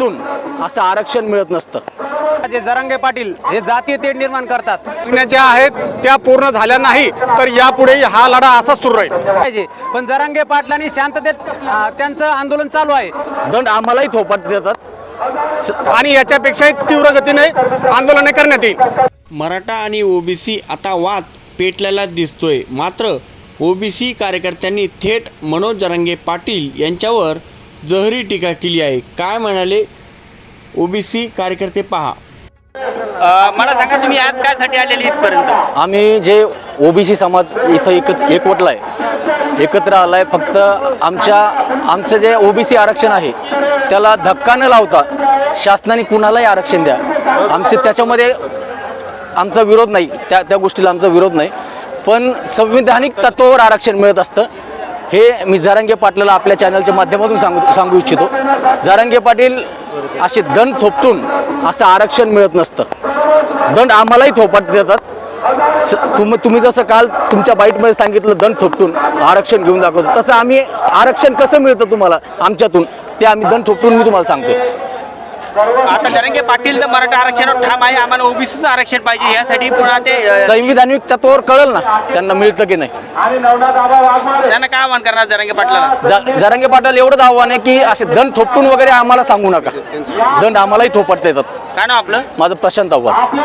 असं आरक्षण मिळत नसतं। जे जरांगे पाटील हे जातीय तेढ निर्माण करतात ज्या आहेत त्या पूर्ण झाल्या नाही तर यापुढे हा लढा असाच सुरू राहील पाहिजे। पण जरांगे पाटलांनी शांततेत त्यांचं आंदोलन चालू आहे। दंड आम्हालाही थोपट देतात आणि याच्यापेक्षा तीव्र गतीने आंदोलने करण्यात येईल। मराठा आणि ओबीसी आता वाद पेटलेला दिसतोय। मात्र ओबीसी कार्यकर्त्यांनी थेट मनोज जरांगे पाटील यांच्यावर जहरी टीका केली आहे। काय म्हणाले ओबीसी कार्यकर्ते पहा। मला सांगा तुम्ही आज कायसाठी आलेले इथपर्यंत? आम्ही जे ओबीसी समाज इथं एकवटलाय, एकत्र आलाय, फक्त आमचं जे ओबीसी आरक्षण आहे त्याला धक्का न लावता शासनाने कुणालाही आरक्षण द्या। त्याच्यामध्ये आमचा विरोध नाही, त्या गोष्टीला आमचा विरोध नाही, पण संविधानिक तत्वावर आरक्षण मिळत असतं हे मी जरांगे पाटलाला आपल्या चॅनलच्या माध्यमातून सांगू इच्छितो। जरांगे पाटील असे दंड थोपटून असं आरक्षण मिळत नसतं। दंड आम्हालाही थोपट देतात। तुम्ही जसं काल तुमच्या बाईटमध्ये सांगितलं दंड थोपटून आरक्षण घेऊन दाखवतो, तसं आम्ही आरक्षण कसं मिळतं तुम्हाला आमच्यातून ते आम्ही दंड थोपटून मी तुम्हाला सांगतो। आता जरांगे पाटील तर मराठा आरक्षणावर ठाम आहे, आम्हाला ओबीसीचं आरक्षण पाहिजे यासाठी पुन्हा ते संविधानिक तत्वावर कळलं ना त्यांना मिळतं की नाही। त्यांना काय आव्हान करणार जरांगे पाटलाला? जरांगे पाटील एवढंच आव्हान आहे की असे दंड थोपटून वगैरे आम्हाला सांगू नका, दंड आम्हालाही थोपटता येतात। काय नाव आपलं? माझं प्रशांत आव्हान,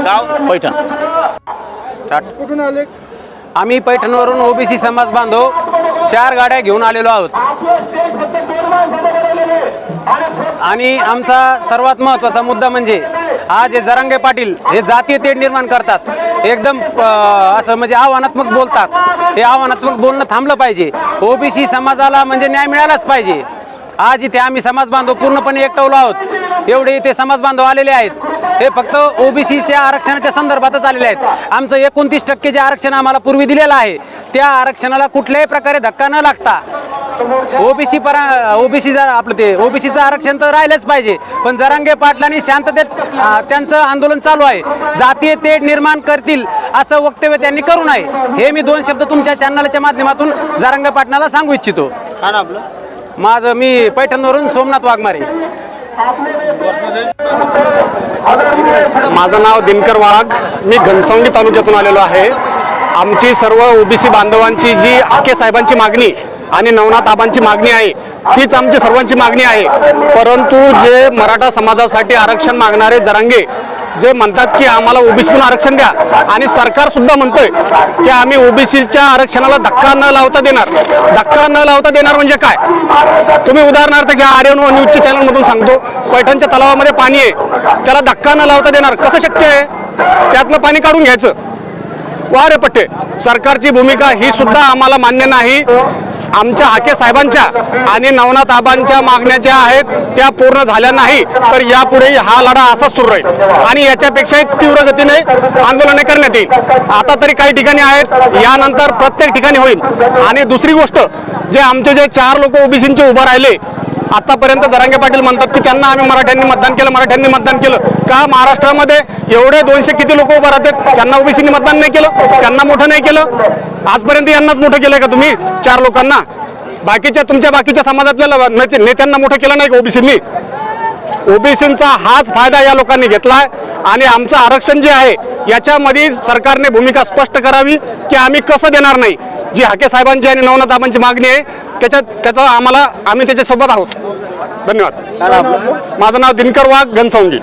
गाव पैठण। कुठून आले? आम्ही पैठणवरून ओबीसी समाज बांधव 4 गाड्या घेऊन आलेलो आहोत आणि आमचा सर्वात महत्त्वाचा मुद्दा म्हणजे आज हे जरांगे पाटील हे जातीय तेढ निर्माण करतात, एकदम असं म्हणजे आव्हानात्मक बोलतात। हे आव्हानात्मक बोलणं थांबलं पाहिजे। ओबीसी समाजाला म्हणजे न्याय मिळालाच पाहिजे। आज इथे आम्ही समाज बांधव पूर्णपणे एकटवलो आहोत। एवढे इथे समाज बांधव आलेले आहेत, हे फक्त ओबीसीच्या आरक्षणाच्या संदर्भातच आलेले आहेत। आमचं 29% जे आरक्षण आम्हाला पूर्वी दिलेलं आहे त्या आरक्षणाला कुठल्याही प्रकारे धक्का न लागता ओबीसीचं आरक्षण तर राहिलंच पाहिजे। पण जरांगे पाटलांनी शांततेत त्यांचं आंदोलन चालू आहे, जातीय तेढ निर्माण करतील असं वक्तव्य त्यांनी करू नये, हे मी 2 शब्द तुमच्या चॅनलच्या माध्यमातून जरांगे पाटलाला सांगू इच्छितो। काय नाव आपलं? मी पैठणवरून सोमनाथ वाघमारे। माझं नाव दिनकर वाघ, मी घनसावंगी तालुक्यातून आलेलो आहे। आमची सर्व ओबीसी बांधवांची जी आके साहेबांची मागणी आणि नवनाथ आबांची मागणी आहे तीच आमची सर्वांची मागणी आहे। परंतु जे मराठा समाजासाठी आरक्षण मागणारे जरांगे जे म्हणतात की आम्हाला ओबीसीतून आरक्षण द्या आणि सरकार सुद्धा म्हणतोय की आम्ही ओबीसीच्या आरक्षणाला धक्का न लावता देणार। धक्का न लावता देणार म्हणजे काय? तुम्ही उदाहरणार्थ घ्या, आर्यन न्यूजच्या चॅनलमधून सांगतो, पैठणच्या तलावामध्ये पाणी आहे, त्याला धक्का न लावता देणार कसं शक्य आहे? त्यातलं पाणी काढून घ्यायचं। वा रे पट्टे, सरकारची भूमिका ही सुद्धा आम्हाला मान्य नाही। आमच्या हाके साहेबांच्या आणि नवनाथ आबांच्या मागण्या ज्या आहेत त्या पूर्ण झाल्या नाही तर यापुढे हा लढा असाच सुरू राहील आणि याच्यापेक्षा तीव्र गतीने आंदोलने करण्यात येईल। आता तरी काही ठिकाणी आहेत, यानंतर प्रत्येक ठिकाणी होईल। आणि दुसरी गोष्ट, जे आमचे 4 लोक ओबीसींचे उभं राहिले, आतापर्यंत जरांगे पाटील म्हणतात की त्यांना आम्ही मराठ्यांनी मतदान केलं का? महाराष्ट्रामध्ये एवढे 200 किती लोक उभं राहतात, त्यांना ओबीसींनी मतदान नाही केलं? त्यांना मोठं नाही केलं? आजपर्यंत यांनाच मोठं केलंय का तुम्ही 4 लोकांना? तुमच्या बाकीच्या समाजातल्या नेत्यांना मोठं केलं नाही का ओबीसींनी? ओबीसींचा हाच फायदा या लोकांनी घेतलाय आणि आमचं आरक्षण जे आहे याच्यामध्ये सरकारने भूमिका स्पष्ट करावी की आम्ही कसं देणार नाही। जी हाके साहेबांची आणि नवनाथ आबांची मागणी आहे आम्ही त्याच्यासोबत आहोत। धन्यवाद। माझं नाव दिनकर वाघ, घनसावंगी।